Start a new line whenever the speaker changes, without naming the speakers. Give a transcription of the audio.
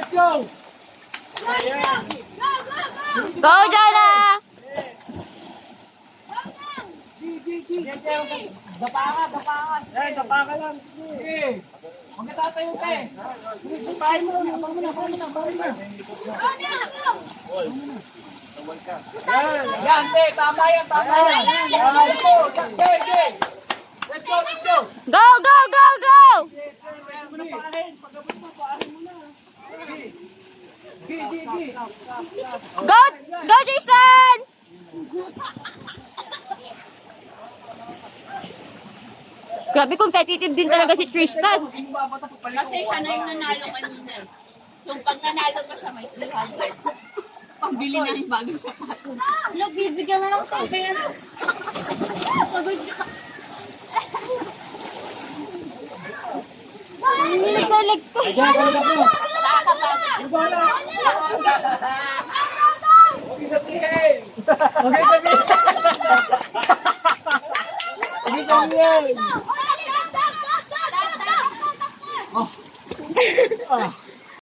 let's go!
Go, Jana!
Dapa ka. Eh, dapa ka lang. Sige. Huwag ka tatayo, te. Dapahin mo. Abang mo na. Yan, te. Tama yan. Let's go. Let's go.
Go, go, go, go! Go, go, Jason! Grabe, competitive din talaga si Tristan.
Kasi siya na yung nanalo kanina. So, pag nanalo pa siya, may 300. Pambili na yung bagong sapatos.
Nagbibigyan na lang sa pera. Pagod ka. Nagdalag ko.
Okay sabihin. Oh.